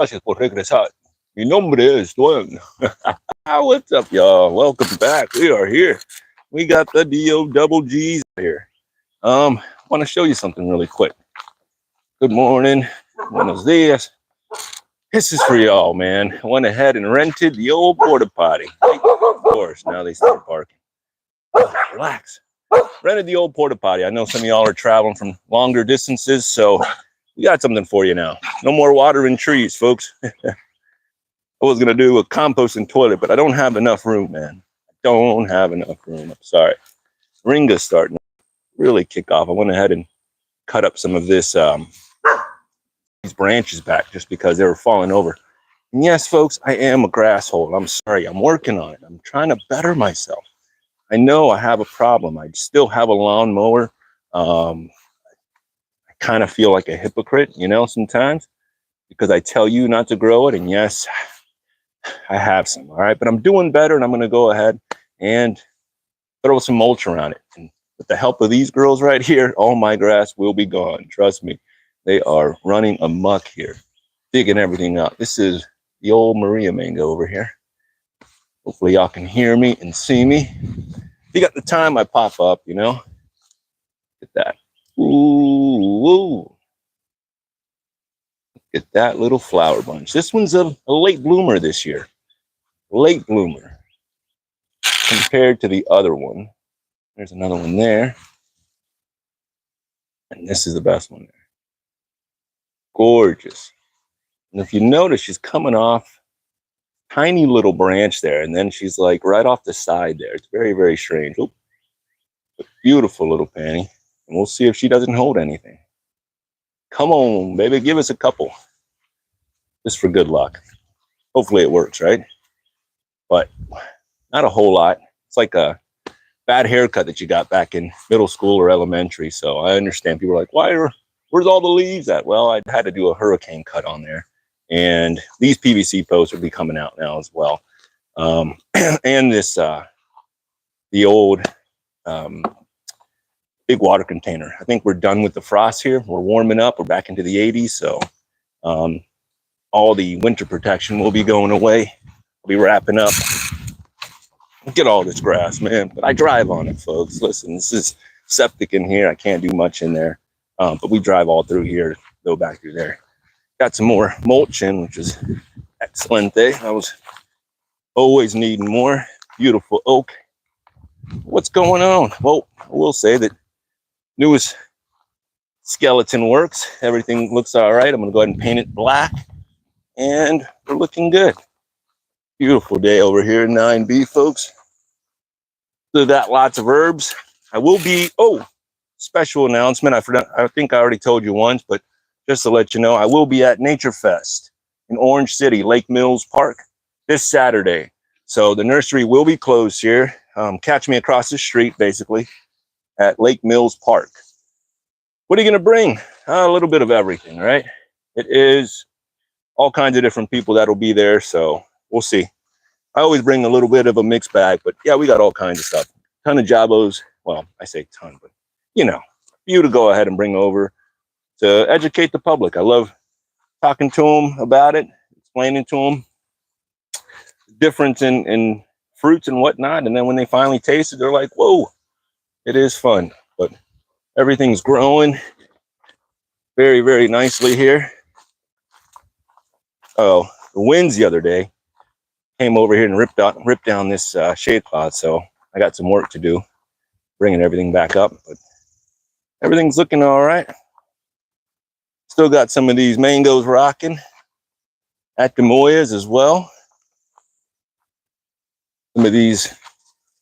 Gracias por regresar. Mi nombre es Dwayne. What's up, y'all? Welcome back. We are here. We got the DO double G's here. I want to show you something really quick. Good morning. Buenos dias. This is for y'all, man. I went ahead and rented the old porta potty. Of course, now they start barking. Relax. Rented the old porta potty. I know some of y'all are traveling from longer distances, so we got something for you now. No more watering trees, folks. I was gonna do a composting toilet, but I don't have enough room, man. I don't have enough room. I'm sorry. Ringa's starting to really kick off. I went ahead and cut up some of this these branches back just because they were falling over. And yes, folks, I am a grasshole. I'm sorry. I'm working on it. I'm trying to better myself. I know I have a problem. I still have a lawnmower. I kind of feel like a hypocrite, sometimes because I tell you not to grow it. And yes, I have some, all right, but I'm doing better, and I'm going to go ahead and throw some mulch around it. And with the help of these girls right here, all my grass will be gone. Trust me, they are running amok here, digging everything up. This is the old Maria mango over here. Hopefully y'all can hear me and see me. If you got the time, I pop up, Look at that. Ooh. Get that little flower bunch. This one's a late bloomer this year. Late bloomer compared to the other one. There's another one there. And this is the best one there. Gorgeous. And if you notice, she's coming off tiny little branch there. And then she's like right off the side there. It's very, very strange. Oop. A beautiful little panty. And we'll see if she doesn't hold anything. Come on, baby. Give us a couple. Just for good luck. Hopefully it works, right? But not a whole lot. It's like a bad haircut that you got back in middle school or elementary. So I understand people are like, where's all the leaves at? Well, I had to do a hurricane cut on there. And these PVC posts will be coming out now as well. And this, the old big water container. I think we're done with the frost here. We're warming up. We're back into the 80s. So all the winter protection will be going away. I'll be wrapping up. Look at all this grass, man. But I drive on it, folks. Listen, this is septic in here. I can't do much in there. But we drive all through here, go back through there. Got some more mulch in, which is excellent. I was always needing more. Beautiful oak. What's going on? Well, I will say that newest skeleton works. Everything looks all right. I'm going to go ahead and paint it black. And we're looking good. Beautiful day over here in 9B, folks. So got lots of herbs. I will be, special announcement. I think I already told you once, but just to let you know, I will be at Nature Fest in Orange City, Lake Mills Park, this Saturday. So the nursery will be closed here. Catch me across the street, basically, at Lake Mills Park. What are you going to bring? A little bit of everything, right? It is all kinds of different people that'll be there, so we'll see. I always bring a little bit of a mixed bag, but yeah, we got all kinds of stuff. Ton of jabos. Well, I say ton, but you to go ahead and bring over to educate the public. I love talking to them about it, explaining to them the difference in fruits and whatnot. And then when they finally taste it, they're like, whoa, it is fun. But everything's growing very, very nicely here. Oh, the winds the other day came over here and ripped down this shade cloth. So I got some work to do, bringing everything back up. But everything's looking all right. Still got some of these mangoes rocking at the Moyas as well. Some of these,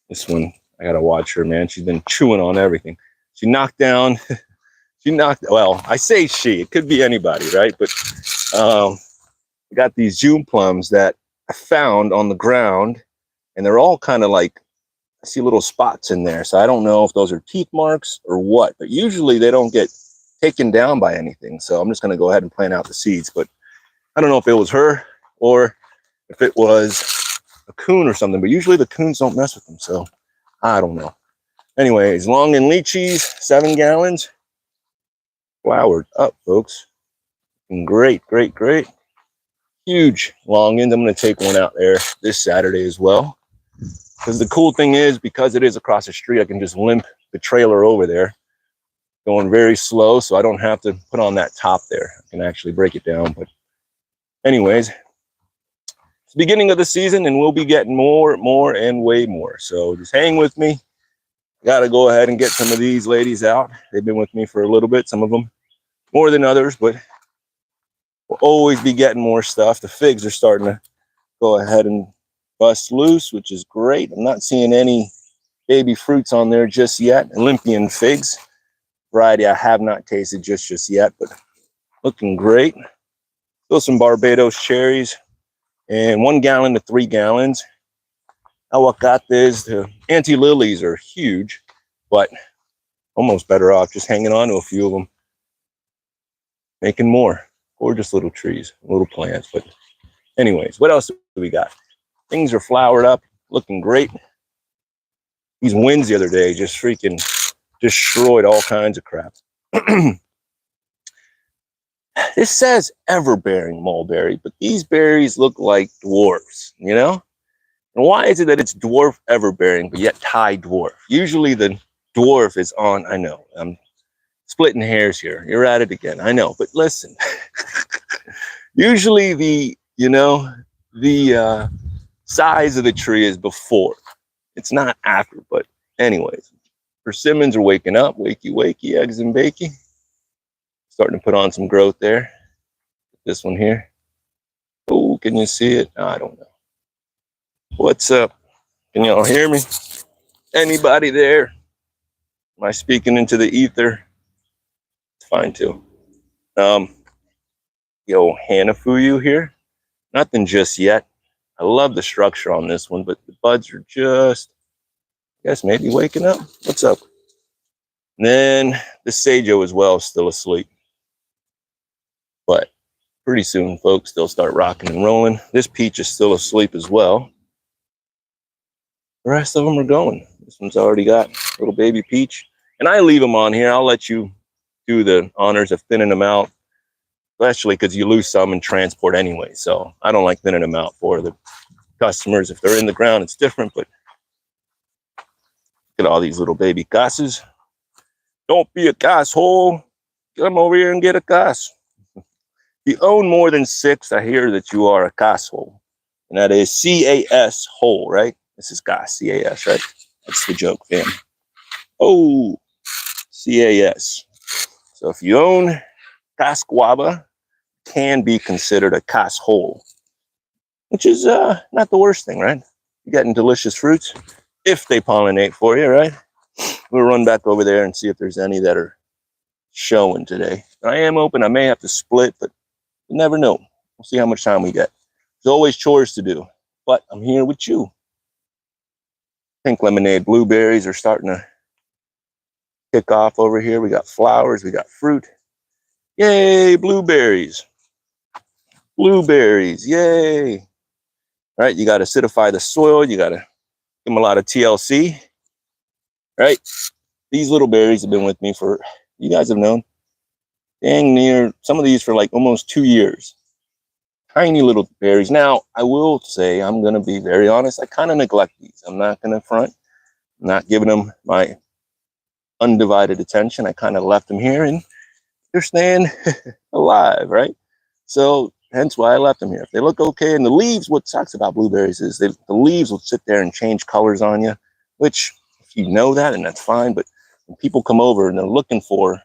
this one, I gotta watch her, man. She's been chewing on everything. She knocked down, well, I say she, it could be anybody, right? But I got these June plums that I found on the ground, and they're all kind of like, I see little spots in there. So I don't know if those are teeth marks or what, but usually they don't get taken down by anything. So I'm just going to go ahead and plant out the seeds, but I don't know if it was her or if it was a coon or something, but usually the coons don't mess with them. So I don't know. Anyways, long and lychees, 7 gallons. Flowered up, folks. And great, great, great. huge longans. I'm going to take one out there this Saturday as well. Because the cool thing is, because it is across the street, I can just limp the trailer over there, going very slow, so I don't have to put on that top there. I can actually break it down. But anyways, it's the beginning of the season, and we'll be getting more, and way more. So just hang with me. Got to go ahead and get some of these ladies out. They've been with me for a little bit, some of them more than others, but we'll always be getting more stuff. The figs are starting to go ahead and bust loose, which is great. I'm not seeing any baby fruits on there just yet. Olympian figs, variety I have not tasted just yet, but looking great. Still some Barbados cherries, and 1 gallon to 3 gallons. Aguacates, the anti-lilies are huge, but almost better off just hanging on to a few of them, making more. Gorgeous little trees, little plants. But anyways, what else do we got? Things are flowered up, looking great. These winds the other day just freaking destroyed all kinds of crap. This says ever-bearing mulberry, but these berries look like dwarfs, you know? And why is it that it's dwarf ever-bearing, but yet Thai dwarf? Usually the dwarf is on, I know, I'm splitting hairs here. You're at it again, I know, but listen. Usually the size of the tree is before. It's not after, but anyways. Persimmons are waking up, wakey, eggs and bakey. Starting to put on some growth there. This one here. Oh, can you see it? I don't know. What's up? Can y'all hear me? Anybody there? Am I speaking into the ether? It's fine too. Yo, Hanafuyu here. Nothing just yet. I love the structure on this one, but the buds are just, I guess, maybe waking up. What's up? And then the Seijo as well is still asleep. But pretty soon, folks, they'll start rocking and rolling. This peach is still asleep as well. The rest of them are going. This one's already got a little baby peach. And I leave them on here. I'll let you do the honors of thinning them out, especially because you lose some in transport anyway. So I don't like thinning them out for the customers. If they're in the ground, it's different. But look at all these little baby casas. Don't be a cas hole. Come over here and get a cas. If you own more than 6, I hear that you are a cas hole. And that is C-A-S hole, right? This is gas, C-A-S, right? That's the joke, fam. Oh, C-A-S. So if you own cas guava, can be considered a cas hole, which is not the worst thing, right? You're getting delicious fruits if they pollinate for you, right? We'll run back over there and see if there's any that are showing today. I am open. I may have to split, but you never know. We'll see how much time we get. There's always chores to do, but I'm here with you. Pink lemonade blueberries are starting to kick off over here. We got flowers, we got fruit. Yay, blueberries. Blueberries, yay. All right, you got to acidify the soil. You got to give them a lot of TLC. Right? These little berries have been with me for, you guys have known, dang near, some of these for like almost 2 years. Tiny little berries. Now, I will say, I'm going to be very honest, I kind of neglect these. I'm not going to front. I'm not giving them my undivided attention. I kind of left them here, and they're staying alive, right? So, hence why I left them here. If they look okay, and the leaves, what sucks about blueberries is the leaves will sit there and change colors on you, which, if you know that, and that's fine, but when people come over and they're looking for,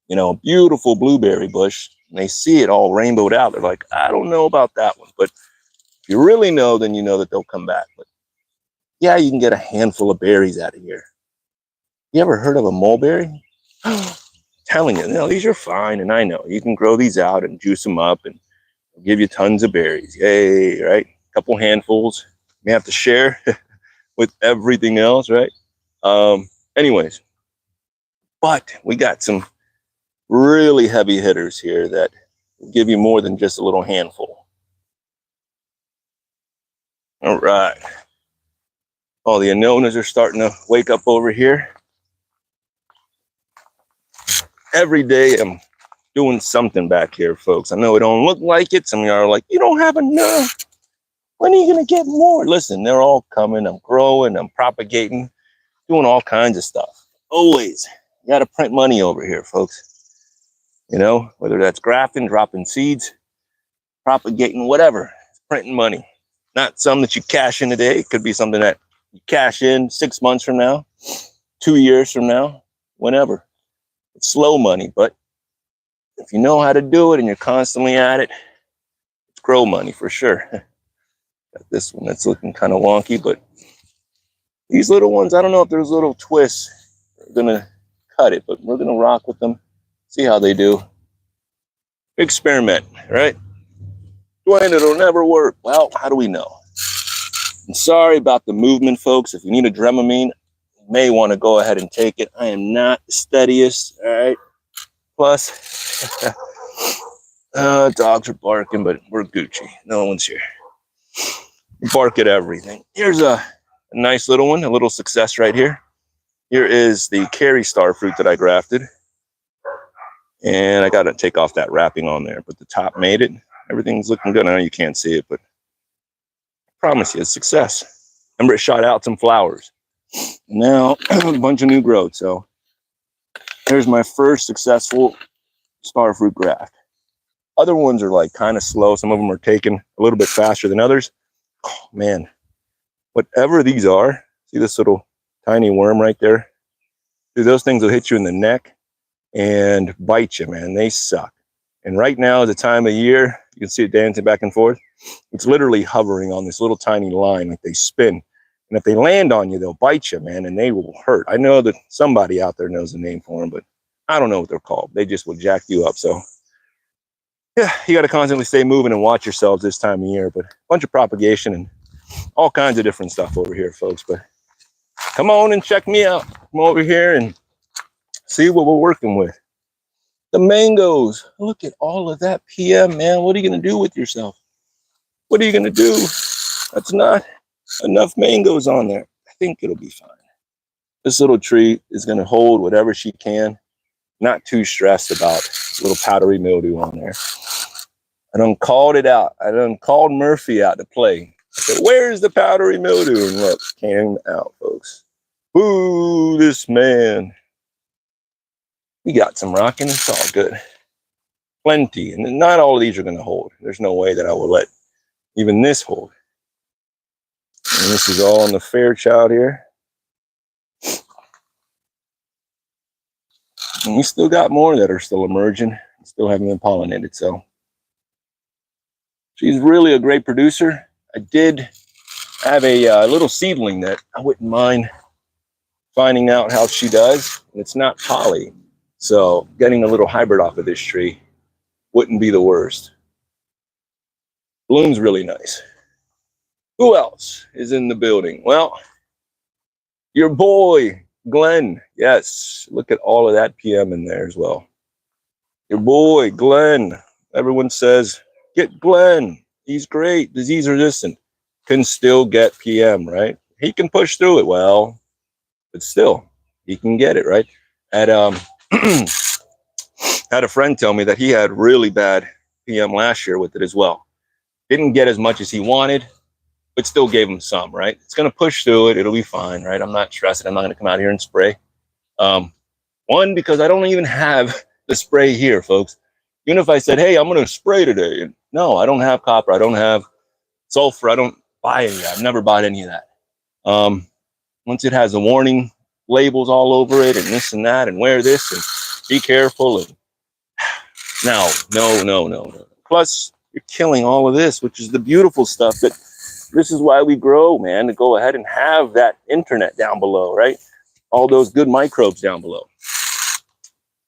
you know, a beautiful blueberry bush, and they see it all rainbowed out, they're like, I don't know about that one. But if you really know, then you know that they'll come back. But yeah, you can get a handful of berries out of here. You ever heard of a mulberry? Telling you, no, these are fine, and I know you can grow these out and juice them up and give you tons of berries. Yay, right? A couple handfuls. You may have to share with everything else, right? Anyways, but we got some really heavy hitters here that will give you more than just a little handful. All right. All the anonas are starting to wake up over here. Every day I'm doing something back here, folks. I know it don't look like it. Some of y'all are like, you don't have enough. When are you going to get more? Listen, they're all coming. I'm growing. I'm propagating, doing all kinds of stuff. Always. You got to print money over here, folks. You know, whether that's grafting, dropping seeds, propagating, whatever. Printing money. Not something that you cash in today. It could be something that you cash in 6 months from now, 2 years from now, whenever. It's slow money, but if you know how to do it and you're constantly at it, it's grow money for sure. Got this one that's looking kind of wonky, but these little ones, I don't know if there's little twists are gonna cut it, but we're gonna rock with them, see how they do. Experiment, right? Dwayne, it'll never work. Well, how do we know? I'm sorry about the movement, folks. If you need a Dramamine, you may want to go ahead and take it. I am not the steadiest, all right? Plus, dogs are barking, but we're Gucci. No one's here. Bark at everything. Here's a nice little one, a little success right here. Here is the Kerry Star fruit that I grafted. And I got to take off that wrapping on there, but the top made it. Everything's looking good. I know you can't see it, but I promise you, it's success. Remember, it shot out some flowers. Now, a bunch of new growth. So there's my first successful star fruit graft. Other ones are like kind of slow. Some of them are taking a little bit faster than others. Oh, man, whatever these are, see this little tiny worm right there? Dude, those things will hit you in the neck and bite you, man. They suck. And right now is the time of year, you can see it dancing back and forth. It's literally hovering on this little tiny line, like they spin. And if they land on you, they'll bite you, man, and they will hurt. I know that somebody out there knows the name for them, but I don't know what they're called. They just will jack you up. So, yeah, you got to constantly stay moving and watch yourselves this time of year. But a bunch of propagation and all kinds of different stuff over here, folks. But come on and check me out. Come over here and see what we're working with. The mangoes. Look at all of that PM, man. What are you going to do with yourself? What are you going to do? That's not enough mangoes on there. I think it'll be fine. This little tree is going to hold whatever she can. Not too stressed about a little powdery mildew on there. I done called it out. I done called Murphy out to play. I said, where's the powdery mildew? And look, came out, folks. Ooh, this man. We got some rocking. It's all good. Plenty. And not all of these are going to hold. There's no way that I will let even this hold. And this is all in the Fairchild here. And we still got more that are still emerging. Still haven't been pollinated. So she's really a great producer. I did have a little seedling that I wouldn't mind finding out how she does. It's not poly. So getting a little hybrid off of this tree wouldn't be the worst. Bloom's really nice. Who else is in the building? Well, your boy, Glenn. Yes, look at all of that PM in there as well. Your boy, Glenn. Everyone says, get Glenn. He's great, disease resistant. Can still get PM, right? He can push through it well, but still, he can get it, right? Had a friend tell me that he had really bad PM last year with it as well. Didn't get as much as he wanted, but still gave him some, right? It's going to push through it. It'll be fine, right? I'm not stressing. I'm not going to come out here and spray. One, because I don't even have the spray here, folks. Even if I said, hey, I'm going to spray today. No, I don't have copper. I don't have sulfur. I don't buy any of that. I've never bought any of that. Once it has the warning labels all over it and this and that and wear this and be careful. And no. Plus, you're killing all of this, which is the beautiful stuff that this is why we grow, man, to go ahead and have that internet down below, right? All those good microbes down below.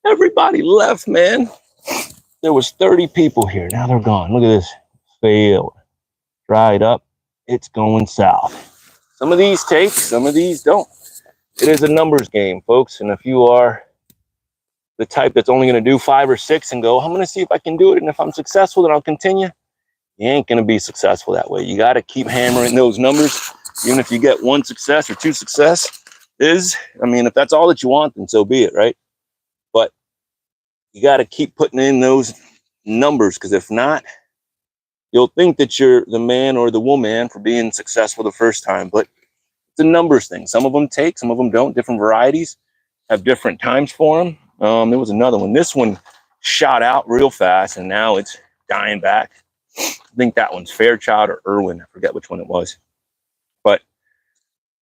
Everybody left, man. There was 30 people here. Now they're gone. Look at this. Failed. Dried up. It's going south. Some of these take, some of these don't. It is a numbers game, folks. And if you are the type that's only going to do 5 or 6 and go, I'm going to see if I can do it. And if I'm successful, then I'll continue. You ain't going to be successful that way. You got to keep hammering those numbers. Even if you get 1 success or 2 success I mean, if that's all that you want, then so be it, right? But you got to keep putting in those numbers, because if not, you'll think that you're the man or the woman for being successful the first time. But it's a numbers thing. Some of them take, some of them don't. Different varieties have different times for them. There was another one. This one shot out real fast, and now it's dying back. I think that one's Fairchild or Irwin. I forget which one it was. But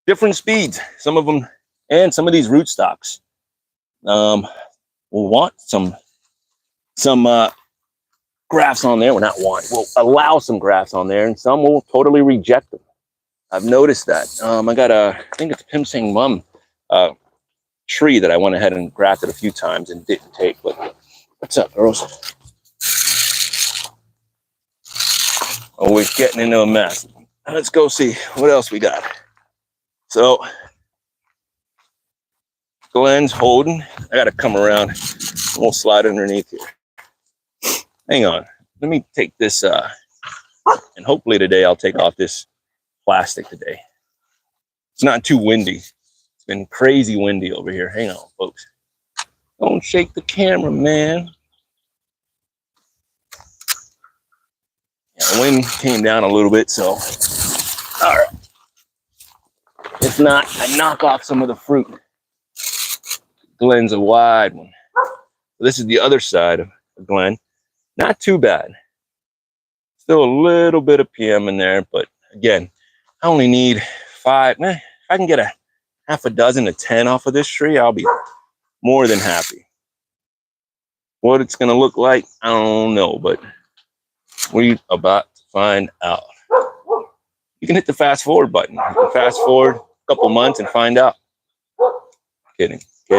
different speeds. Some of them, and some of these rootstocks will want some grafts on there. Well, not want. Will allow some grafts on there, and some will totally reject them. I've noticed that. I got I think it's Pimsing Mum tree that I went ahead and grafted a few times and didn't take. But what's up, girls? Oh, we're getting into a mess. Let's go see what else we got. So, Glenn's holding. I got to come around. We'll slide underneath here. Hang on. Let me take this, and hopefully today I'll take off this plastic today. It's not too windy. It's been crazy windy over here. Hang on, folks. Don't shake the camera, man. Yeah, the wind came down a little bit, so all right. If not, I knock off some of the fruit. Glenn's a wide one. This is the other side of Glen. Not too bad. Still a little bit of PM in there, but again, I only need 5. If I can get a half a dozen to 10 off of this tree, I'll be more than happy. What it's going to look like, I don't know, but we're about to find out. You can hit the fast forward button. You can fast forward a couple months and find out. Kidding. We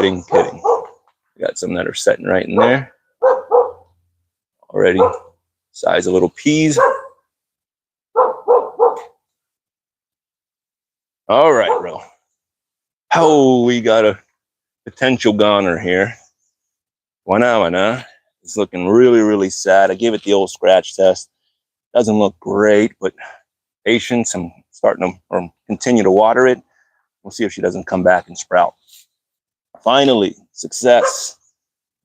got some that are setting right in there already. Size of little peas. All right, bro. Oh, we got a potential goner here. Wana. It's looking really, really sad. I gave it the old scratch test. Doesn't look great, but patience. I'm starting to continue to water it. We'll see if she doesn't come back and sprout. Finally, success.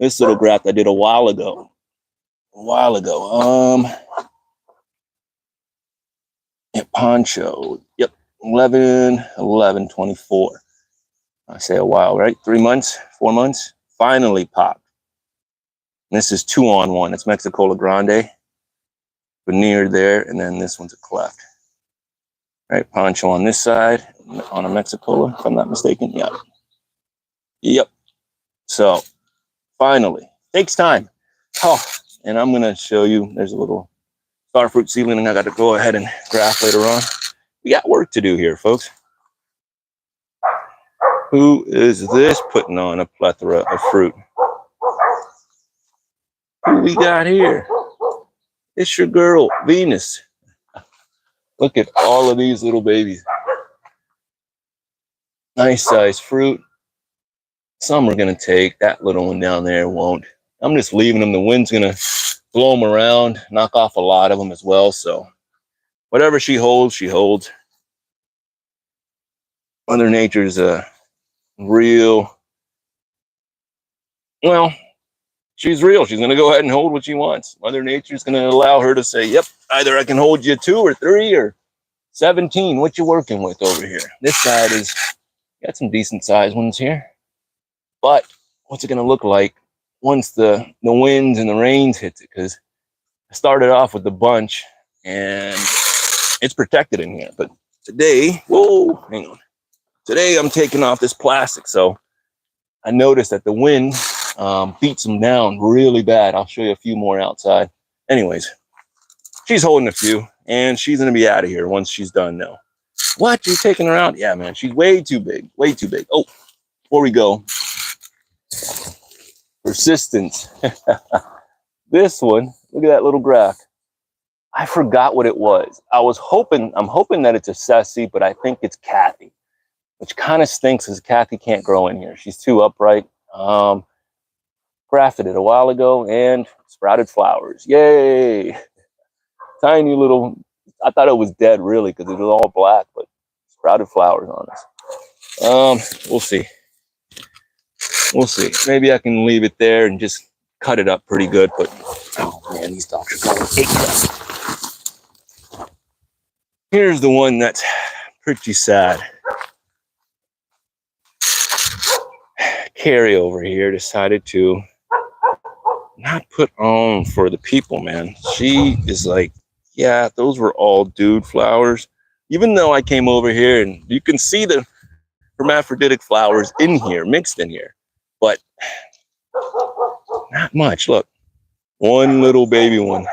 This little graft I did a while ago. Poncho. Yep. 11/11/24. I say a while, right? 3 months, 4 months. Finally popped. And this is 2-on-1. It's Mexicola Grande. Veneer there, and then this one's a cleft. Right, Poncho on this side, on a Mexicola, if I'm not mistaken. Yep. So, finally. Takes time. Oh, and I'm going to show you, there's a little starfruit seedling I got to go ahead and graft later on. We got work to do here, folks. Who is this putting on a plethora of fruit? Who we got here? It's your girl, Venus. Look at all of these little babies. Nice size fruit. Some are going to take. That little one down there won't. I'm just leaving them. The wind's going to blow them around, knock off a lot of them as well. So whatever she holds, she holds. Mother Nature's real. Well, she's real. She's going to go ahead and hold what she wants. Mother Nature's going to allow her to say, yep, either I can hold you 2 or 3 or 17. What you working with over here? This side is got some decent sized ones here. But what's it going to look like once the winds and the rains hits it? Because I started off with the bunch and it's protected in here. But today, whoa, hang on. Today I'm taking off this plastic. So I noticed that the wind beats them down really bad. I'll show you a few more outside. Anyways, she's holding a few and she's going to be out of here once she's done now. What? You're taking her out? Yeah, man. She's way too big. Way too big. Oh, before we go. Persistence. This one, look at that little graft. I forgot what it was. I'm hoping that it's a Ceci, but I think it's Kathy, which kind of stinks because Kathy can't grow in here. She's too upright. Grafted it a while ago and sprouted flowers. Yay. Tiny little, I thought it was dead really because it was all black, but sprouted flowers on us. We'll see. Maybe I can leave it there and just cut it up pretty good, but oh man, these dogs are going eight. Here's the one that's pretty sad. Carrie over here decided to not put on for the people, man. She is like, yeah, those were all dude flowers. Even though I came over here and you can see the hermaphroditic flowers in here, mixed in here, but not much. Look, one little baby one.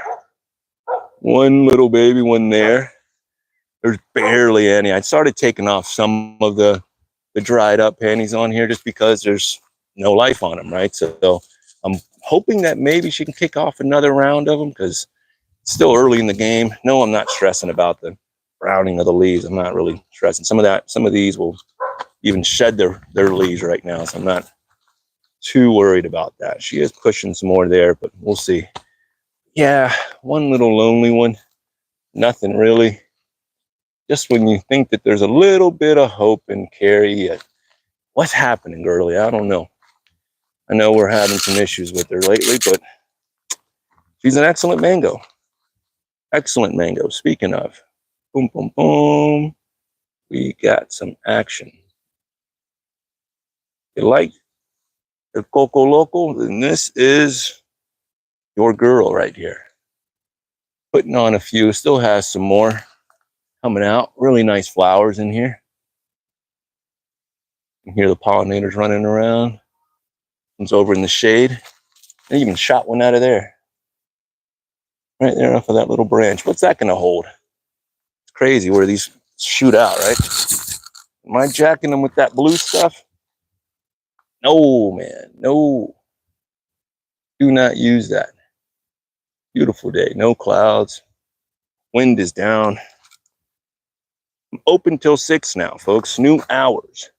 One little baby one there. There's barely any. I started taking off some of the dried up panties on here just because there's no life on them, right? So I'm hoping that maybe she can kick off another round of them because it's still early in the game. No, I'm not stressing about the browning of the leaves. I'm not really stressing. Some of these will even shed their leaves right now, so I'm not too worried about that. She is pushing some more there, but we'll see. Yeah, one little lonely one. Nothing really. Just when you think that there's a little bit of hope in Carrie, what's happening, girlie? I don't know. I know we're having some issues with her lately, but she's an excellent mango. Excellent mango. Speaking of, boom, boom, boom. We got some action. You like the Coco Loco? Then this is your girl right here. Putting on a few. Still has some more coming out. Really nice flowers in here. You can hear the pollinators running around. One's over in the shade. I even shot one out of there. Right there off of that little branch. What's that going to hold? It's crazy where these shoot out, right? Am I jacking them with that blue stuff? No, man. No. Do not use that. Beautiful day. No clouds. Wind is down. I'm open till 6 now, folks. New hours.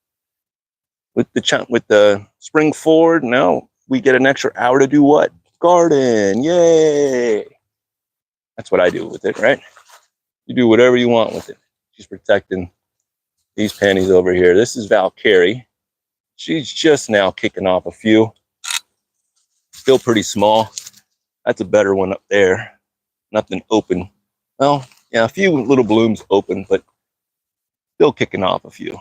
With the spring forward, now we get an extra hour to do what? Garden. Yay. That's what I do with it, right? You do whatever you want with it. She's protecting these panties over here. This is Valkyrie. She's just now kicking off a few. Still pretty small. That's a better one up there. Nothing open. Well, yeah, a few little blooms open, but still kicking off a few.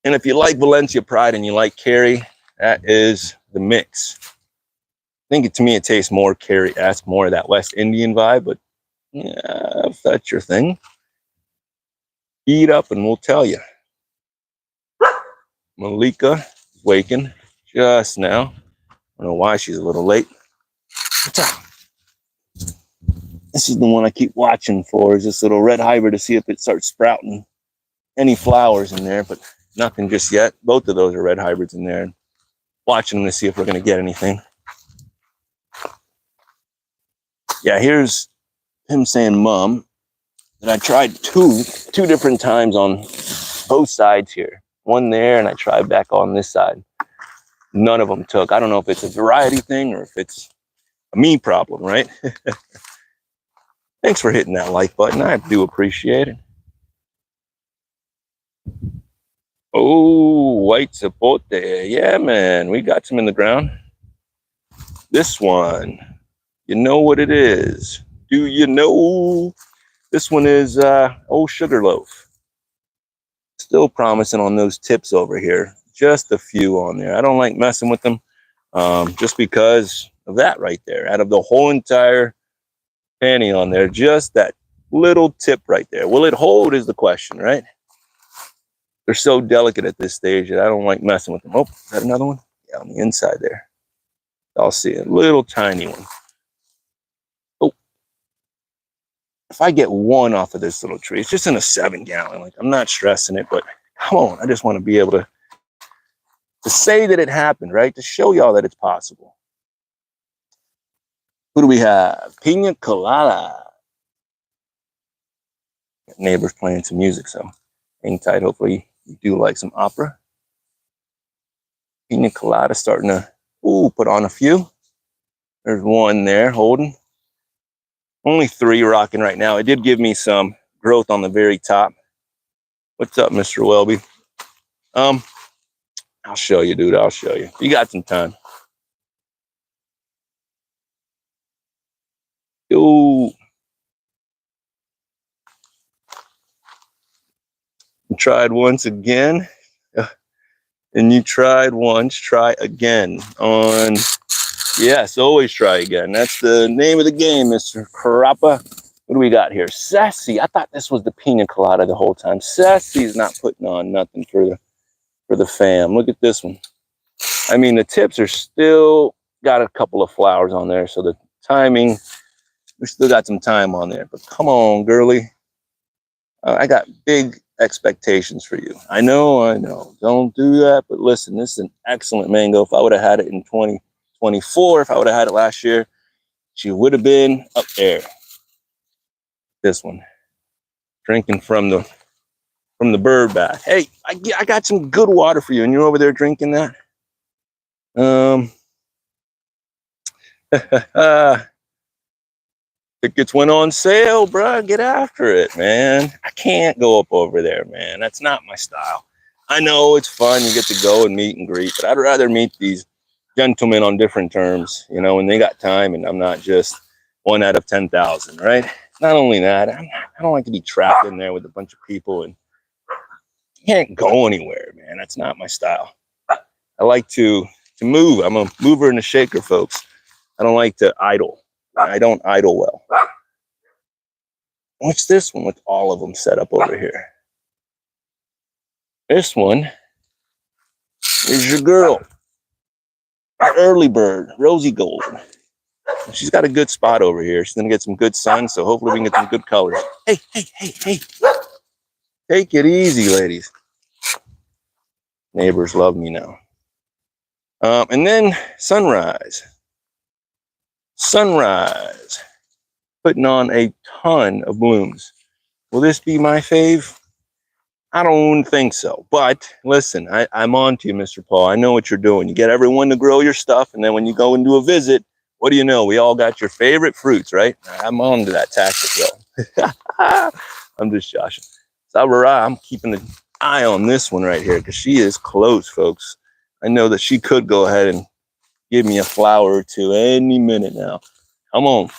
And if you like Valencia Pride and you like Carrie, that is the mix. I think to me it tastes more Carrie-esque, more of that West Indian vibe, but yeah, if that's your thing, eat up and we'll tell you. Malika is waking just now. I don't know why she's a little late. This is the one I keep watching for, is this little red hybrid, to see if it starts sprouting any flowers in there, but nothing just yet. Both of those are red hybrids in there. Watching them to see if we're going to get anything. Yeah, here's him saying mom. And I tried two different times on both sides here. One there, and I tried back on this side. None of them took. I don't know if it's a variety thing or if it's a me problem, right? Thanks for hitting that like button. I do appreciate it. Oh, white zapote. Yeah, man. We got some in the ground. This one, you know what it is. Do you know? This one is Old Sugarloaf. Still promising on those tips over here. Just a few on there. I don't like messing with them just because of that right there. Out of the whole entire panty on there, just that little tip right there. Will it hold is the question, right? They're so delicate at this stage that I don't like messing with them. Oh, is that another one? Yeah, on the inside there. I'll see a little tiny one. Oh, if I get one off of this little tree, it's just in a 7-gallon. Like, I'm not stressing it, but come on, I just want to be able to say that it happened, right? To show y'all that it's possible. Who do we have? Pina Colada. Neighbors playing some music, so hang tight. Hopefully you do like some opera. Pina Colada starting to put on a few. There's one there holding. Only 3 rocking right now. It did give me some growth on the very top. What's up, Mr. Welby? I'll show you, dude. I'll show you. You got some time. Yo. You tried once again. And you tried once, try again. On, yes, always try again. That's the name of the game, Mr. Carapa. What do we got here? Sassy. I thought this was the pina colada the whole time. Sassy's not putting on nothing for the fam. Look at this one. I mean, the tips are still got a couple of flowers on there, so the timing, we still got some time on there. But come on, girly. I got big expectations for you. I know. Don't do that. But listen, this is an excellent mango. If I would have had it in 2024, if I would have had it last year, she would have been up there. This one, drinking from the bird bath. Hey, I got some good water for you, and you're over there drinking that. Tickets went on sale, bruh. Get after it, man. I can't go up over there, man. That's not my style. I know it's fun. You get to go and meet and greet, but I'd rather meet these gentlemen on different terms, you know, when they got time and I'm not just 1 out of 10,000, right? Not only that, I don't like to be trapped in there with a bunch of people and can't go anywhere, man. That's not my style. I like to move. I'm a mover and a shaker, folks. I don't like to idle. I don't idle well. What's this one with all of them set up over here? This one is your girl, our early bird, Rosie Gold. She's got a good spot over here. She's gonna get some good sun, so hopefully we can get some good colors. Hey. Take it easy, ladies. Neighbors love me now. And then Sunrise, putting on a ton of blooms. Will this be my fave? I don't think so. But listen, I'm on to you, Mr. Paul. I know what you're doing. You get everyone to grow your stuff, and then when you go and do a visit, what do you know? We all got your favorite fruits, right? I'm on to that tactic, though. I'm just joshing. Sabara, I'm keeping an eye on this one right here because she is close, folks. I know that she could go ahead and give me a flower or two any minute now. Come on.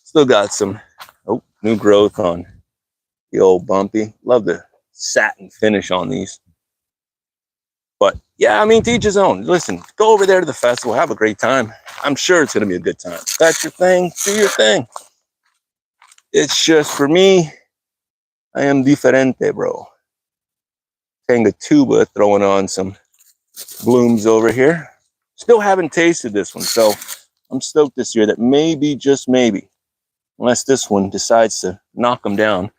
Still got some new growth on the old bumpy. Love the satin finish on these. But yeah, I mean, to each his own. Listen, go over there to the festival. Have a great time. I'm sure it's going to be a good time. If that's your thing, do your thing. It's just, for me, I am diferente, bro. Tanga Tuba throwing on some blooms over here. Still haven't tasted this one, so I'm stoked this year that maybe, just maybe, unless this one decides to knock them down.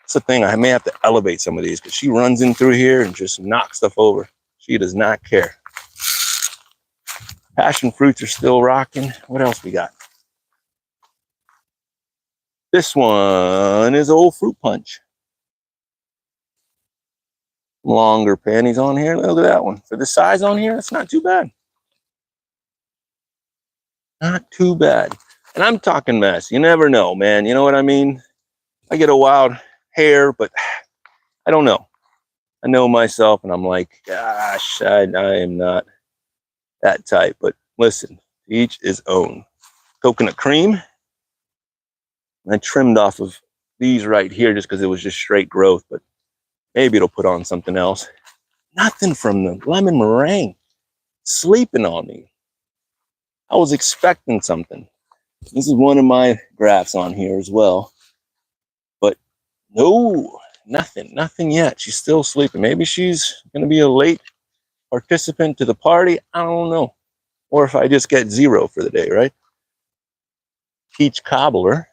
That's the thing. I may have to elevate some of these because she runs in through here and just knocks stuff over. She does not care. Passion fruits are still rocking. What else we got? This one is Old Fruit Punch. Longer panties on here. Look at that one. For the size on here, that's not too bad. Not too bad. And I'm talking mess. You never know, man. You know what I mean? I get a wild hair, but I don't know. I know myself, and I'm like, gosh, I am not that type. But listen, each his own. Coconut cream. I trimmed off of these right here just because it was just straight growth, but maybe it'll put on something else. Nothing from the lemon meringue. Sleeping on me. I was expecting something. This is one of my graphs on here as well. But no, nothing yet. She's still sleeping. Maybe she's going to be a late participant to the party. I don't know. Or if I just get 0 for the day, right? Peach Cobbler.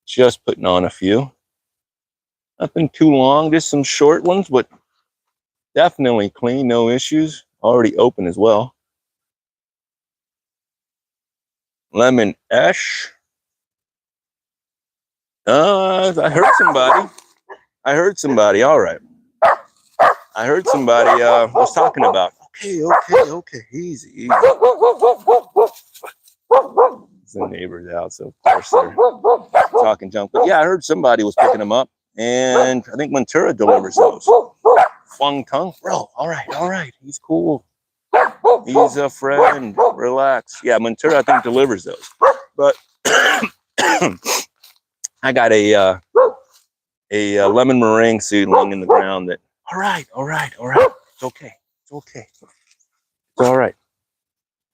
Just putting on a few. Nothing too long. Just some short ones, but definitely clean. No issues. Already open as well. Lemon Ash. I heard somebody. All right. I heard somebody was talking about. Okay. Easy. The neighbors out, so of course they're talking junk. But yeah, I heard somebody was picking them up, and I think Ventura delivers those. Fung Tung, bro. All right. He's cool. He's a friend. Relax. Yeah, Montura, I think, delivers those. But I got a lemon meringue seedling in the ground that, all right. It's okay. It's okay. It's all right.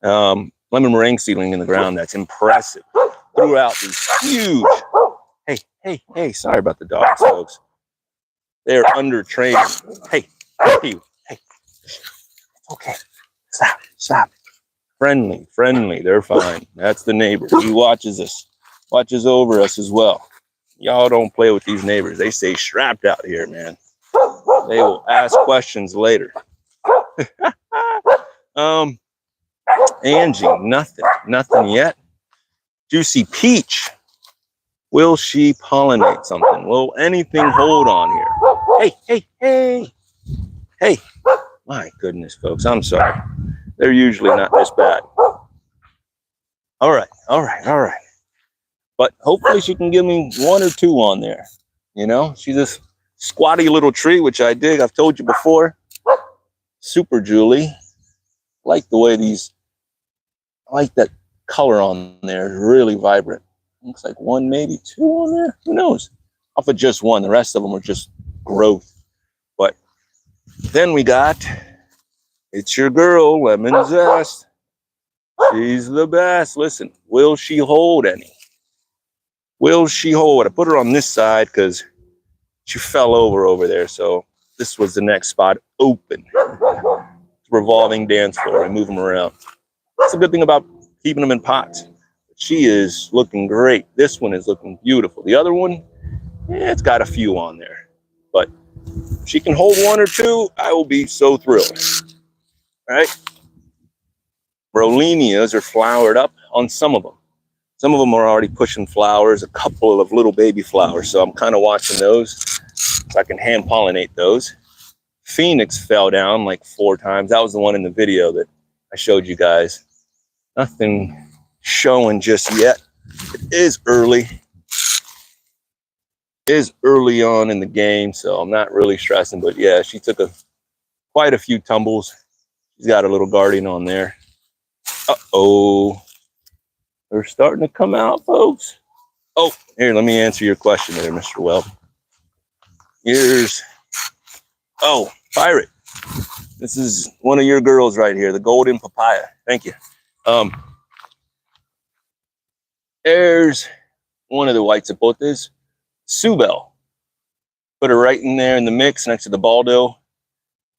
Lemon meringue seedling in the ground that's impressive. Threw out these huge, hey, sorry about the dogs, folks. They're under training. Hey, okay. Stop. Friendly, they're fine. That's the neighbor. He watches us, watches over us as well. Y'all don't play with these neighbors. They stay strapped out here, man. They will ask questions later. Angie, nothing yet. Juicy Peach, will she pollinate something? Will anything hold on here? Hey, my goodness, folks, I'm sorry. They're usually not this bad. All right. But hopefully she can give me 1 or 2 on there. You know, she's this squatty little tree, which I dig. I've told you before. Super Julie. Like the way I like that color on there. It's really vibrant. Looks like 1, maybe 2 on there. Who knows? Off of just 1. The rest of them are just growth. But then we got, it's your girl, Lemon Zest. She's the best. Listen, will she hold any? Will she hold? I put her on this side because she fell over there. So this was the next spot open. Revolving dance floor. I move them around. That's a good thing about keeping them in pots. She is looking great. This one is looking beautiful. The other one, it's got a few on there. But if she can hold 1 or 2, I will be so thrilled. All right? Rolenias are flowered up on some of them. Some of them are already pushing flowers, a couple of little baby flowers. So I'm kind of watching those so I can hand pollinate those. Phoenix fell down like 4 times. That was the one in the video that I showed you guys. Nothing showing just yet. It is early. It is early on in the game, so I'm not really stressing. But yeah, she took quite a few tumbles. She's got a little guardian on there. Uh-oh. They're starting to come out, folks. Oh, here, let me answer your question there, Mr. Weld. Oh, Pirate. This is one of your girls right here, the golden papaya. Thank you. There's one of the white zapotes, Subel. Put her right in there in the mix next to the Baldo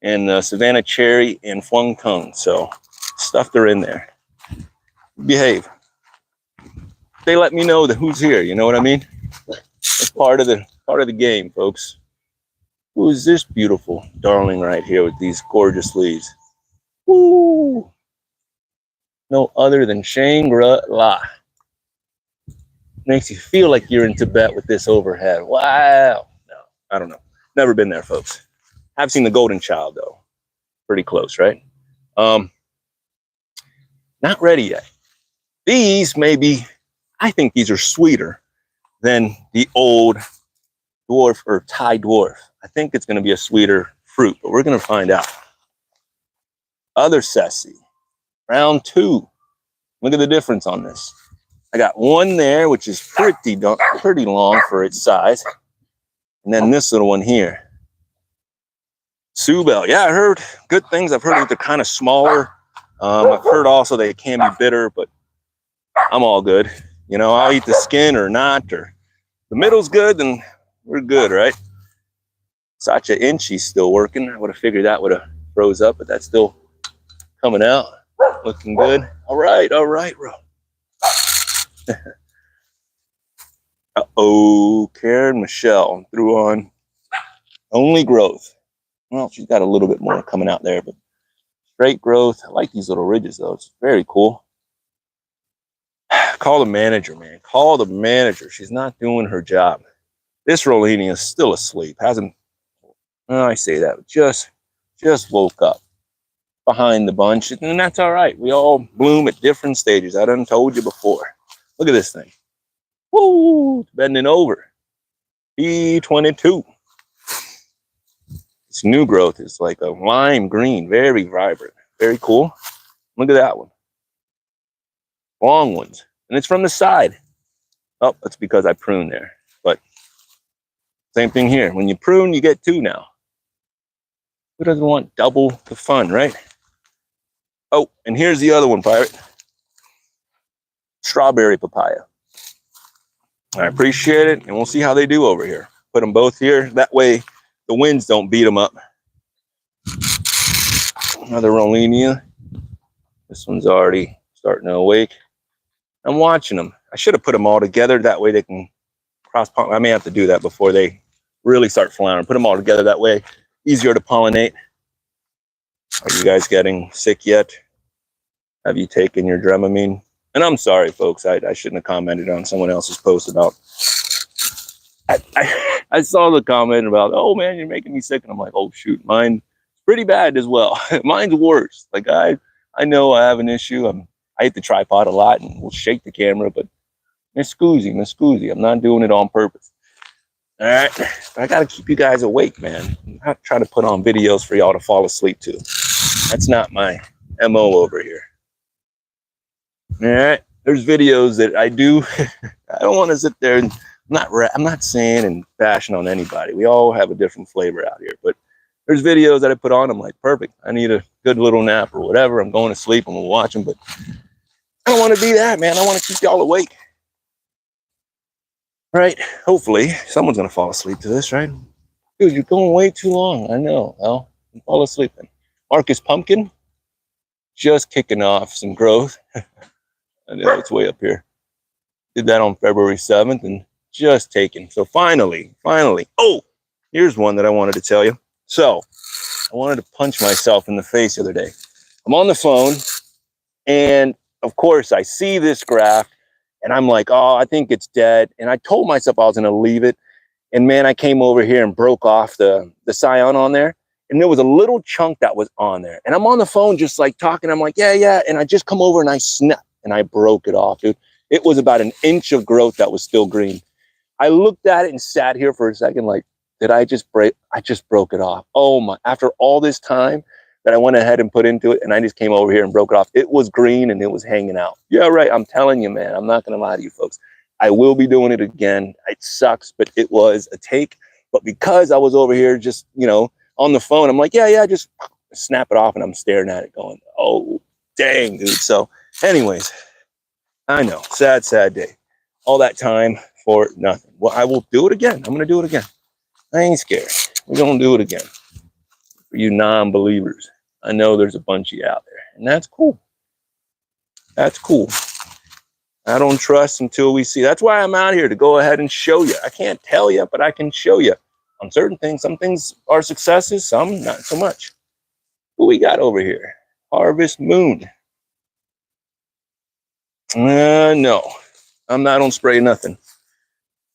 and Savannah Cherry and Fuang Tung. So stuffed her in there. Behave. They let me know who's here. You know what I mean? It's part of the game, folks. Who is this beautiful darling right here with these gorgeous leaves? Woo! No other than Shangri-La. Makes you feel like you're in Tibet with this overhead. Wow. No, I don't know. Never been there, folks. I've seen the Golden Child, though. Pretty close, right? Not ready yet. These maybe, I think these are sweeter than the old dwarf or Thai dwarf. I think it's going to be a sweeter fruit, but we're going to find out. Other Ceci, round 2. Look at the difference on this. I got one there, which is pretty long for its size. And then this little one here. Subel. Yeah, I heard good things. I've heard that they're kind of smaller. I've heard also they can be bitter, but I'm all good. You know, I'll eat the skin or not, or the middle's good, then we're good, right? Sacha Inchi's still working. I would have figured that would have froze up, but that's still coming out. Looking good. All right, bro. Uh-oh, Karen Michelle threw on only growth. Well, she's got a little bit more coming out there, but straight growth. I like these little ridges, though. It's very cool. Call the manager, man. Call the manager. She's not doing her job. This Rolenia is still asleep. Hasn't, well, I say that, just woke up behind the bunch, and that's all right. We all bloom at different stages. I done told you before. Look at this thing. Woo! It's bending over. B22. This new growth is like a lime green, very vibrant, very cool. Look at that one. long ones, and it's from the side. Oh, that's because I pruned there. But same thing here. When you prune, you get two now. Who doesn't want double the fun, right? Oh, and here's the other one, Pirate. Strawberry papaya. I appreciate it, and we'll see how they do over here. Put them both here. That way the winds don't beat them up. Another Rolenia. This one's already starting to awake. I'm watching them. I should have put them all together. That way they can cross-pollinate. I may have to do that before they really start flowering. Put them all together. That way, easier to pollinate. Are you guys getting sick yet? Have you taken your Dramamine? And I'm sorry, folks. I shouldn't have commented on someone else's post about... I saw the comment about, oh, man, you're making me sick. And I'm like, oh, shoot, mine's pretty bad as well. Mine's worse. Like, I know I have an issue. I hit the tripod a lot and will shake the camera, but Miss Scoozy, I'm not doing it on purpose. All right, but I got to keep you guys awake, man. I'm not trying to put on videos for y'all to fall asleep to. That's not my MO over here. All right, there's videos that I do. I don't want to sit there and I'm not saying and bashing on anybody. We all have a different flavor out here, but there's videos that I put on. I'm like, perfect. I need a good little nap or whatever. I'm going to sleep. I'm going to watch them, but I don't want to do that, man. I want to keep y'all awake. Right? Hopefully, someone's going to fall asleep to this, right? Dude, you're going way too long. I know. Well, fall asleep then. Marcus Pumpkin, just kicking off some growth. I know it's way up here. Did that on February 7th and just taken. So finally. Oh, here's one that I wanted to tell you. So I wanted to punch myself in the face the other day. I'm on the phone, and of course, I see this graft, and I'm like, oh, I think it's dead. And I told myself I was going to leave it. And man, I came over here and broke off the scion on there. And there was a little chunk that was on there. And I'm on the phone just like talking. I'm like, yeah. And I just come over and I snap and I broke it off, dude. It was about an inch of growth that was still green. I looked at it and sat here for a second like, did I just break? I just broke it off. Oh my, after all this time that I went ahead and put into it, and I just came over here and broke it off. It was green and it was hanging out. Yeah, right. I'm telling you, man, I'm not going to lie to you folks. I will be doing it again. It sucks, but it was a take. But because I was over here just, on the phone, I'm like, yeah, just snap it off. And I'm staring at it going, oh, dang, dude. So anyways, I know, sad day. All that time for nothing. Well, I will do it again. I'm going to do it again. I ain't scared. We're going to do it again. For you non-believers, I know there's a bunch of you out there, and that's cool. That's cool. I don't trust until we see. That's why I'm out here, to go ahead and show you. I can't tell you, but I can show you on certain things. Some things are successes, some not so much. What we got over here? Harvest Moon. No, I don't spray nothing.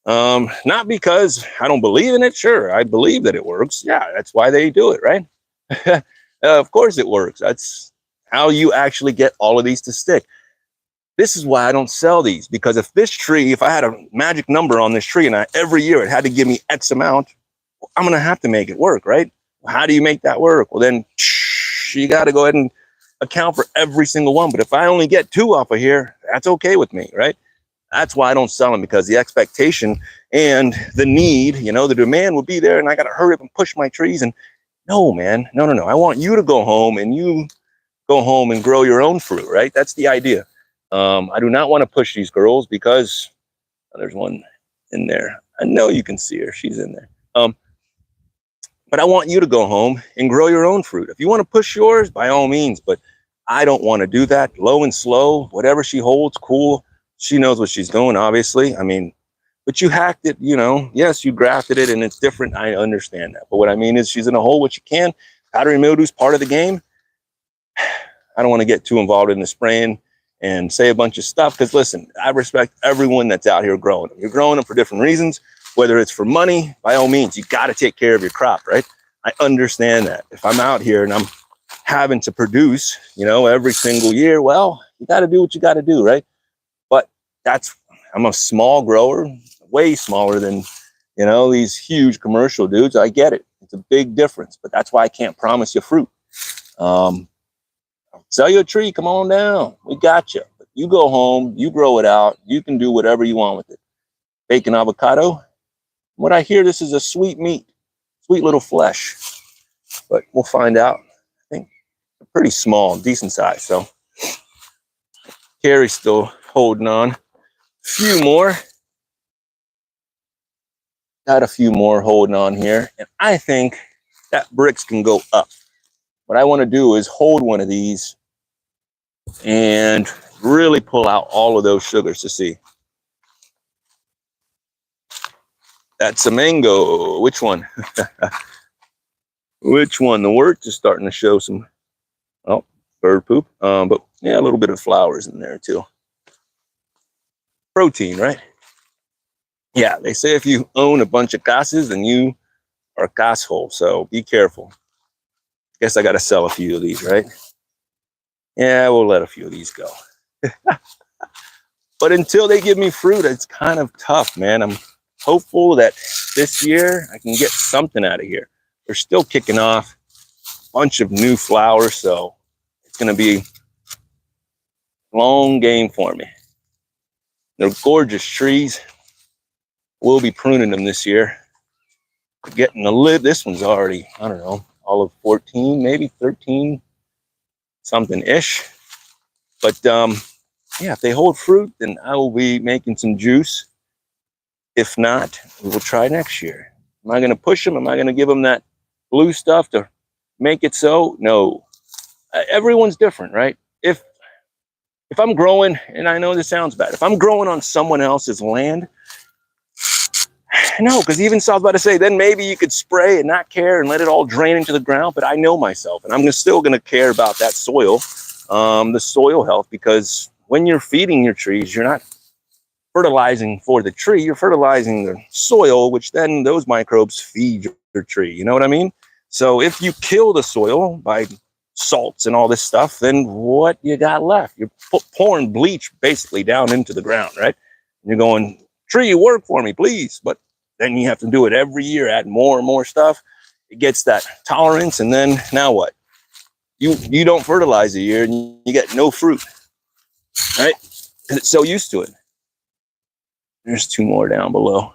Not because I don't believe in it. Sure, I believe that it works. Yeah, that's why they do it, right? Of course it works. That's how you actually get all of these to stick. This is why I don't sell these, because if I had a magic number on this tree and every year it had to give me X amount, I'm going to have to make it work, right? How do you make that work? Well, then you got to go ahead and account for every single one. But if I only get 2 off of here, that's okay with me, right? That's why I don't sell them, because the expectation and the need, the demand will be there, and I got to hurry up and push my trees. And no, man, no. I want you to go home, and you go home and grow your own fruit, right? That's the idea. I do not want to push these girls, because there's one in there. I know you can see her. She's in there. But I want you to go home and grow your own fruit. If you want to push yours, by all means, but I don't want to do that. Low and slow, whatever she holds, cool. She knows what she's doing, obviously. I mean, but you hacked it, yes, you grafted it and it's different. I understand that. But what I mean is, she's in a hole what you can. Powdery mildew's part of the game. I don't want to get too involved in the spraying and say a bunch of stuff, because listen, I respect everyone that's out here growing them. You're growing them for different reasons, whether it's for money. By all means, you got to take care of your crop, right? I understand that. If I'm out here and I'm having to produce, every single year, well, you got to do what you got to do, right? But I'm a small grower, way smaller than, these huge commercial dudes. I get it. It's a big difference, but that's why I can't promise you fruit. I'll sell you a tree. Come on down. We got you. But You go home, you grow it out, you can do whatever you want with it. Bacon avocado. What I hear, this is a sweet meat, sweet little flesh, but we'll find out. I think pretty small, decent size. So Carrie's still holding on. Few more. Got a few more holding on here. And I think that bricks can go up. What I want to do is hold one of these and really pull out all of those sugars to see. That's a mango. Which one? Which one? The wort is starting to show some, oh, bird poop. But yeah, a little bit of flowers in there too. Protein, right? Yeah, they say if you own a bunch of casas, then you are a casshole. So be careful. Guess I got to sell a few of these, right? Yeah, we'll let a few of these go. But until they give me fruit, it's kind of tough, man. I'm hopeful that this year I can get something out of here. They're still kicking off a bunch of new flowers, so it's going to be a long game for me. They're gorgeous trees. We'll be pruning them this year. Getting a lid. This one's already, I don't know, all of 14, maybe 13, something-ish. But yeah, if they hold fruit, then I will be making some juice. If not, we will try next year. Am I going to push them? Am I going to give them that blue stuff to make it so? No. Everyone's different, right? If I'm growing, and I know this sounds bad, if I'm growing on someone else's land, no, because even so I was about to say, then maybe you could spray and not care and let it all drain into the ground. But I know myself, and I'm still going to care about that soil, the soil health, because when you're feeding your trees, you're not fertilizing for the tree, you're fertilizing the soil, which then those microbes feed your tree. You know what I mean? So if you kill the soil by salts and all this stuff, then what you got left? You're pouring bleach basically down into the ground, right? And you're going, tree, work for me, please. But then you have to do it every year, add more and more stuff. It gets that tolerance, and then now what? You don't fertilize a year, and you get no fruit, right? Because it's so used to it. There's two more down below.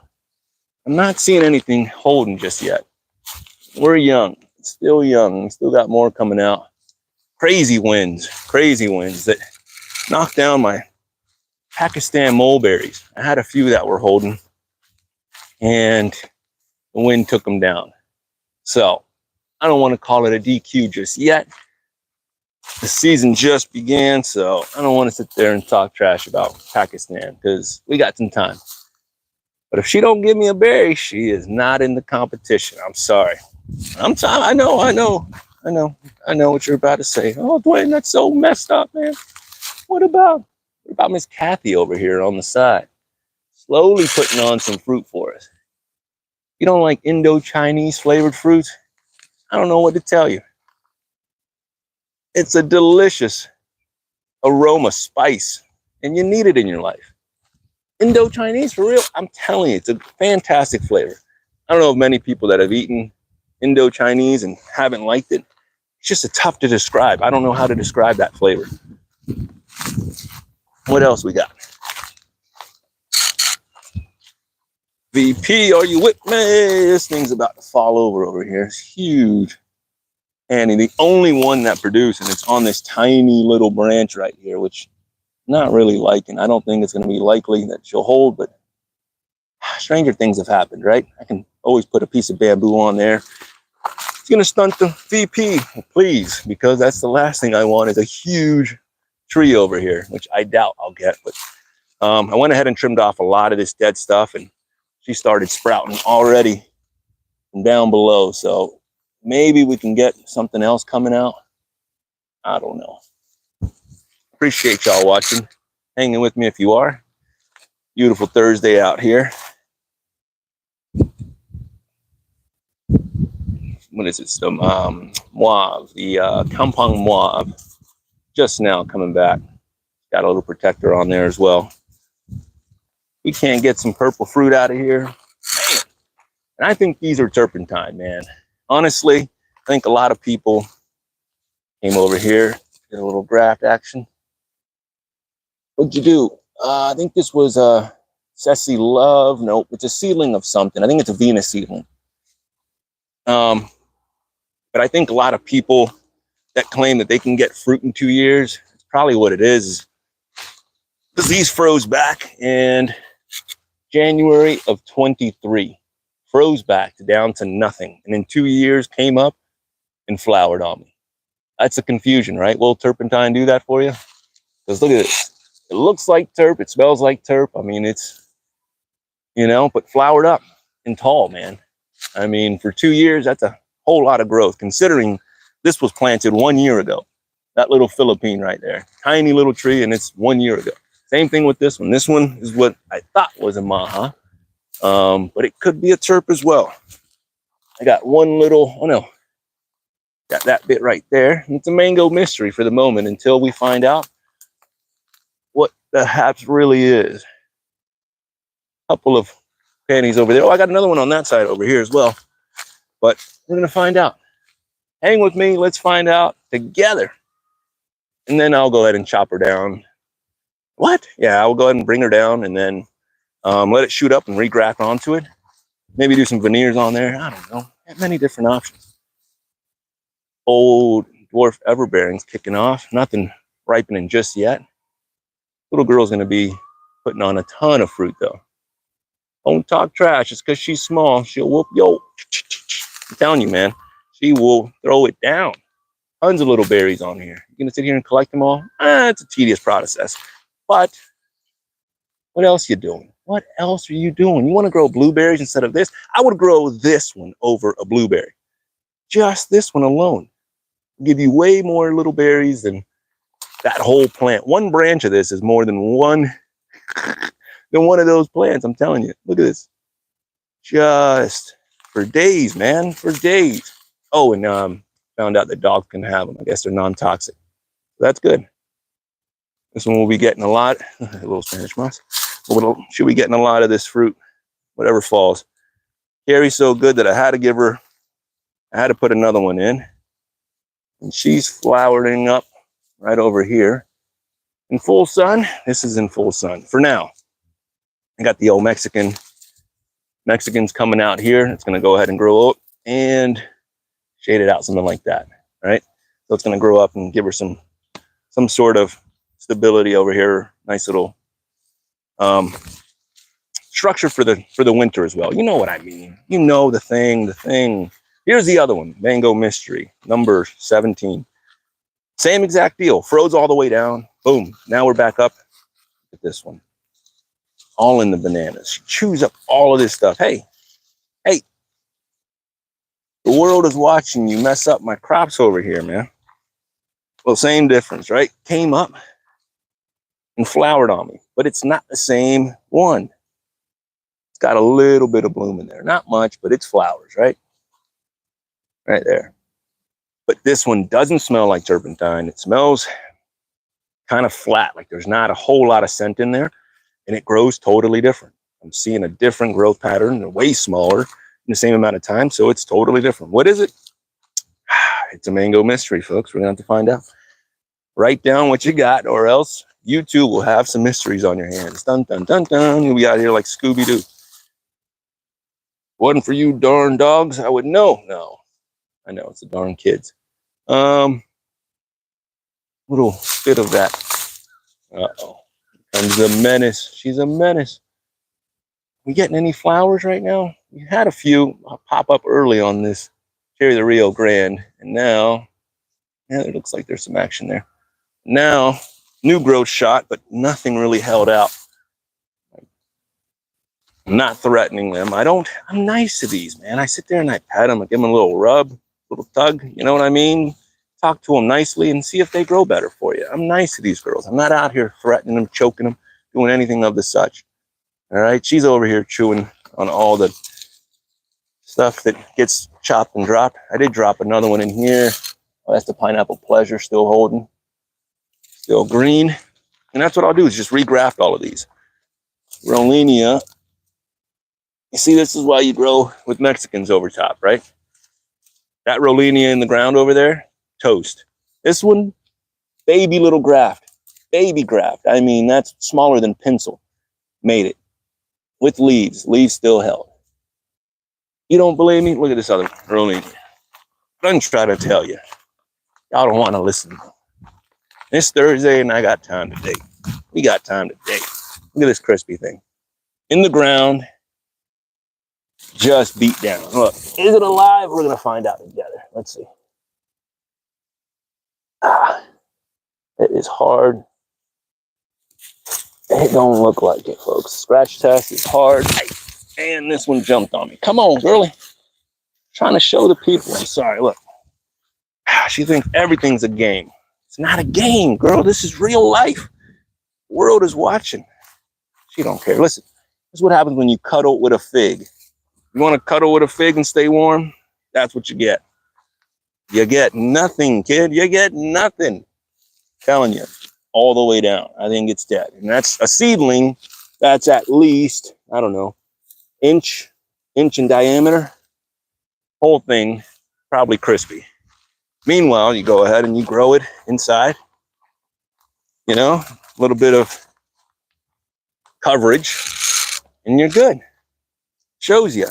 I'm not seeing anything holding just yet. We're young, still young. We still got more coming out. Crazy winds that knocked down my Pakistan mulberries. I had a few that were holding, and the wind took them down. So I don't want to call it a DQ just yet. The season just began, so I don't want to sit there and talk trash about Pakistan because we got some time. But if she don't give me a berry, she is not in the competition. I'm sorry. I know what you're about to say. Oh, Dwayne, that's so messed up, man. What about Miss Kathy over here on the side? Slowly putting on some fruit for us. You don't like Indo-Chinese flavored fruits? I don't know what to tell you. It's a delicious aroma, spice, and you need it in your life. Indo-Chinese, for real, I'm telling you, it's a fantastic flavor. I don't know of many people that have eaten Indo-Chinese and haven't liked it. It's just tough to describe. I don't know how to describe that flavor. What else we got? VP, are you with me? This thing's about to fall over here. It's huge. And the only one that produced, and it's on this tiny little branch right here, which I'm not really liking. I don't think it's going to be likely that she'll hold, but stranger things have happened, right? I can always put a piece of bamboo on there. It's going to stunt the VP, please, because that's the last thing I want is a huge tree over here, which I doubt I'll get. But I went ahead and trimmed off a lot of this dead stuff, and she started sprouting already from down below. So maybe we can get something else coming out. I don't know. Appreciate y'all watching, hanging with me if you are. Beautiful Thursday out here. What is it? Some Mauve, the Kampong Mauve. Just now coming back. Got a little protector on there as well. We can't get some purple fruit out of here. Man. And I think these are turpentine, man. Honestly, I think a lot of people came over here, did a little graft action. What'd you do? I think this was a Ceci Love. Nope, it's a seedling of something. I think it's a Venus seedling. But I think a lot of people that claim that they can get fruit in 2 years, it's probably what it is. Because these froze back in January of 23. Froze back down to nothing. And in 2 years came up and flowered on me. That's a confusion, right? Will turpentine do that for you? Because look at this. It looks like terp. It smells like terp. I mean, it's, but flowered up and tall, man. I mean, for 2 years, that's a whole lot of growth, considering this was planted 1 year ago. That little Philippine right there. Tiny little tree, and it's 1 year ago. Same thing with this one. This one is what I thought was a Maha, but it could be a terp as well. I got one little, got that bit right there. It's a mango mystery for the moment until we find out what the haps really is. Couple of panties over there. Oh, I got another one on that side over here as well. But we're going to find out. Hang with me. Let's find out together. And then I'll go ahead and chop her down. What? Yeah, I'll go ahead and bring her down and then let it shoot up and regraft onto it. Maybe do some veneers on there. I don't know. Many different options. Old dwarf everbearing's kicking off. Nothing ripening just yet. Little girl's going to be putting on a ton of fruit, though. Don't talk trash. It's because she's small. She'll whoop yo. I'm telling you, man. She will throw it down. Tons of little berries on here. You're going to sit here and collect them all? It's a tedious process. But what else you doing? What else are you doing? You want to grow blueberries instead of this? I would grow this one over a blueberry. Just this one alone. Give you way more little berries than that whole plant. One branch of this is more than one of those plants. I'm telling you. Look at this. Just for days, man. For days. Oh, and found out that dogs can have them. I guess they're non-toxic. So that's good. This one will be getting a lot. A little Spanish moss. Should be getting a lot of this fruit, whatever falls. Carrie's so good that I had to put another one in. And she's flowering up right over here. In full sun. This is in full sun for now. I got the old Mexicans coming out here. It's going to go ahead and grow up and shade it out, something like that. Right? So it's going to grow up and give her some sort of stability over here. Nice little structure for the winter as well. You know what I mean. You know the thing. Here's the other one, Mango Mystery, number 17. Same exact deal. Froze all the way down. Boom. Now we're back up at this one. All in the bananas. She chews up all of this stuff. Hey. The world is watching you mess up my crops over here, man. Well, same difference, right? Came up and flowered on me, but it's not the same one. It's got a little bit of bloom in there. Not much, but it's flowers, right? Right there. But this one doesn't smell like turpentine. It smells kind of flat, like there's not a whole lot of scent in there, and it grows totally different. I'm seeing a different growth pattern, and way smaller in the same amount of time, so it's totally different. What is it? It's a mango mystery, folks. We're gonna have to find out. Write down what you got, or else you too will have some mysteries on your hands. Dun, dun, dun, dun. You'll be out here like Scooby-Doo. Wasn't for you darn dogs, I would know. No, I know, it's the darn kids. Little bit of that. Uh-oh. Comes the menace. She's a menace. We getting any flowers right now? We had a few pop up early on this Cherry the Rio Grande, and now, yeah, it looks like there's some action there. Now, new growth shot, but nothing really held out. I'm not threatening them. I'm nice to these, man. I sit there and I pet them. I give them a little rub, a little tug. You know what I mean? Talk to them nicely and see if they grow better for you. I'm nice to these girls. I'm not out here threatening them, choking them, doing anything of the such. All right? She's over here chewing on all the stuff that gets chopped and dropped. I did drop another one in here. Oh, that's the Pineapple Pleasure still holding. Still green. And that's what I'll do is just regraft all of these. Rolenia. You see, this is why you grow with Mexicans over top, right? That Rolenia in the ground over there, toast. This one, baby little graft. baby graft. I mean, that's smaller than pencil. Made it with leaves still held. You don't believe me? Look at this other early. I'm trying to tell you. Y'all don't want to listen. It's Thursday and I got time today. We got time today. Look at this crispy thing. In the ground, just beat down. Look, is it alive? We're going to find out together. Let's see. It is hard. It don't look like it, folks. Scratch test is hard. And this one jumped on me. Come on, girlie. Trying to show the people. I'm sorry, look. She thinks everything's a game. It's not a game, girl. This is real life. The world is watching. She don't care. Listen, this is what happens when you cuddle with a fig. You want to cuddle with a fig and stay warm? That's what you get. You get nothing, kid. You get nothing. I'm telling you, all the way down. I think it's dead. And that's a seedling that's at least, I don't know, inch in diameter. Whole thing probably crispy. Meanwhile, you go ahead and you grow it inside. You know, a little bit of coverage and you're good. Shows you.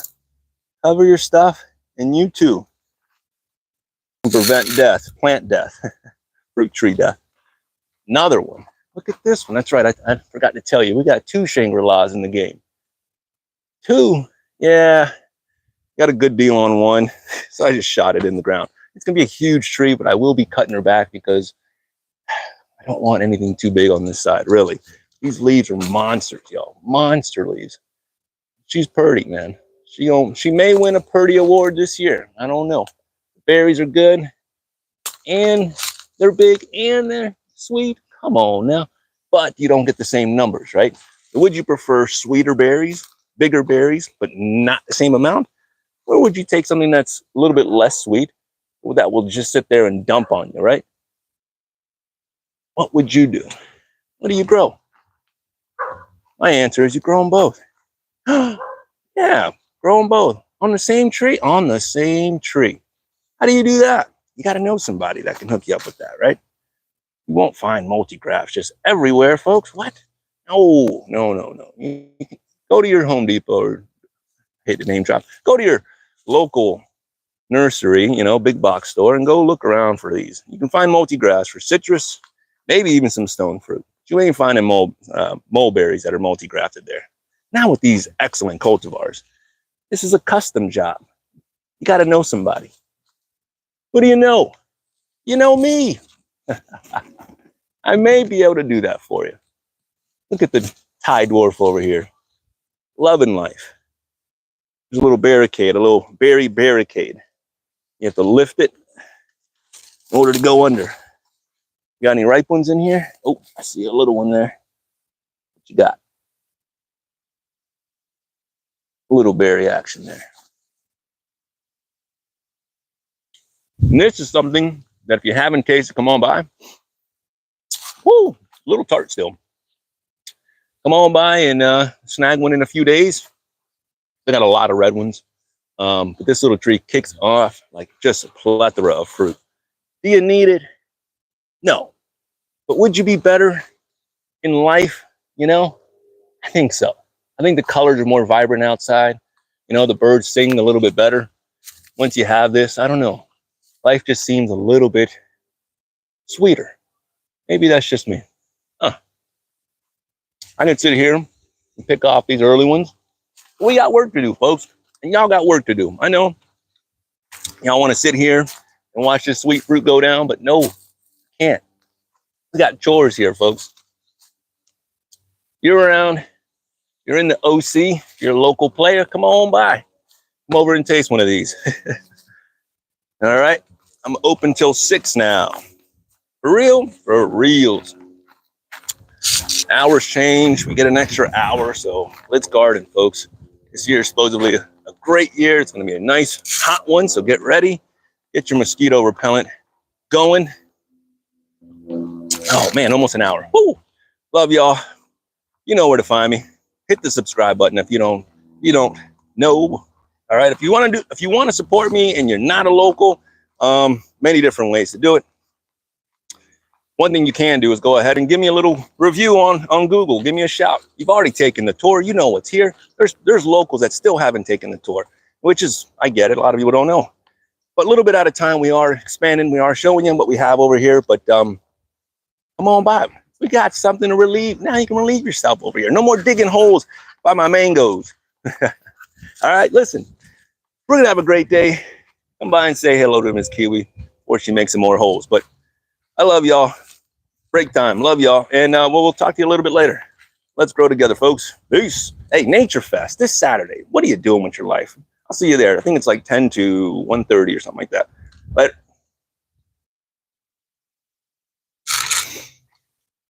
Cover your stuff and you too can prevent death, plant death, fruit tree death. Another one. Look at this one. That's right. I forgot to tell you. We got 2 Shangri-Las in the game. 2. Yeah. Got a good deal on one. So I just shot it in the ground. It's going to be a huge tree, but I will be cutting her back because I don't want anything too big on this side, really. These leaves are monsters, y'all. Monster leaves. She's pretty, man. She may win a Purdy Award this year. I don't know. The berries are good, and they're big, and they're sweet. Come on now. But you don't get the same numbers, right? Would you prefer sweeter berries, bigger berries, but not the same amount? Or would you take something that's a little bit less sweet that will just sit there and dump on you, right? What would you do? What do you grow? My answer is you grow them both. Yeah, grow them both. On the same tree? On the same tree. How do you do that? You got to know somebody that can hook you up with that, right? You won't find multi-grafts just everywhere, folks. What? No. You can go to your Home Depot, or I hate the name drop. Go to your local nursery, you know, big box store, and go look around for these. You can find multi-grafts for citrus, maybe even some stone fruit. You ain't finding mulberries that are multi-grafted there. Now with these excellent cultivars, this is a custom job. You got to know somebody. Who do you know? You know me. I may be able to do that for you. Look at the Thai dwarf over here. Loving life. There's a little barricade, a little berry barricade. You have to lift it in order to go under. You got any ripe ones in here? Oh, I see a little one there. What you got? A little berry action there. And this is something that if you haven't tasted, come on by. Woo, a little tart still. Come on by and snag one in a few days. They got a lot of red ones. But this little tree kicks off like just a plethora of fruit. Do you need it? No. But would you be better in life? You know, I think so. I think the colors are more vibrant outside. You know, the birds sing a little bit better. Once you have this, I don't know. Life just seems a little bit sweeter. Maybe that's just me. I can sit here and pick off these early ones. We got work to do, folks. And y'all got work to do. I know. Y'all want to sit here and watch this sweet fruit go down, but no, can't. We got chores here, folks. You're around. You're in the OC. You're a local player. Come on by. Come over and taste one of these. All right. I'm open till 6 now. For real? For reals. Hours change. We get an extra hour. So let's garden, folks. This year is supposedly a great year. It's going to be a nice hot one. So get ready. Get your mosquito repellent going. Oh, man, almost an hour. Woo! Love y'all. You know where to find me. Hit the subscribe button if you don't know. All right. If you want to support me and you're not a local, many different ways to do it. one thing you can do is go ahead and give me a little review on Google. Give me a shout. You've already taken the tour. You know what's here. There's locals that still haven't taken the tour, which is, I get it. A lot of people don't know. But a little bit at a time, we are expanding. We are showing you what we have over here. But come on by. We got something to relieve. Now you can relieve yourself over here. No more digging holes by my mangoes. All right, listen. We're going to have a great day. Come by and say hello to Miss Kiwi before she makes some more holes. But I love y'all. Break time. Love y'all. And we'll talk to you a little bit later. Let's grow together, folks. Peace. Hey, Nature Fest this Saturday. What are you doing with your life? I'll see you there. I think it's like 10 to 1:30 or something like that. But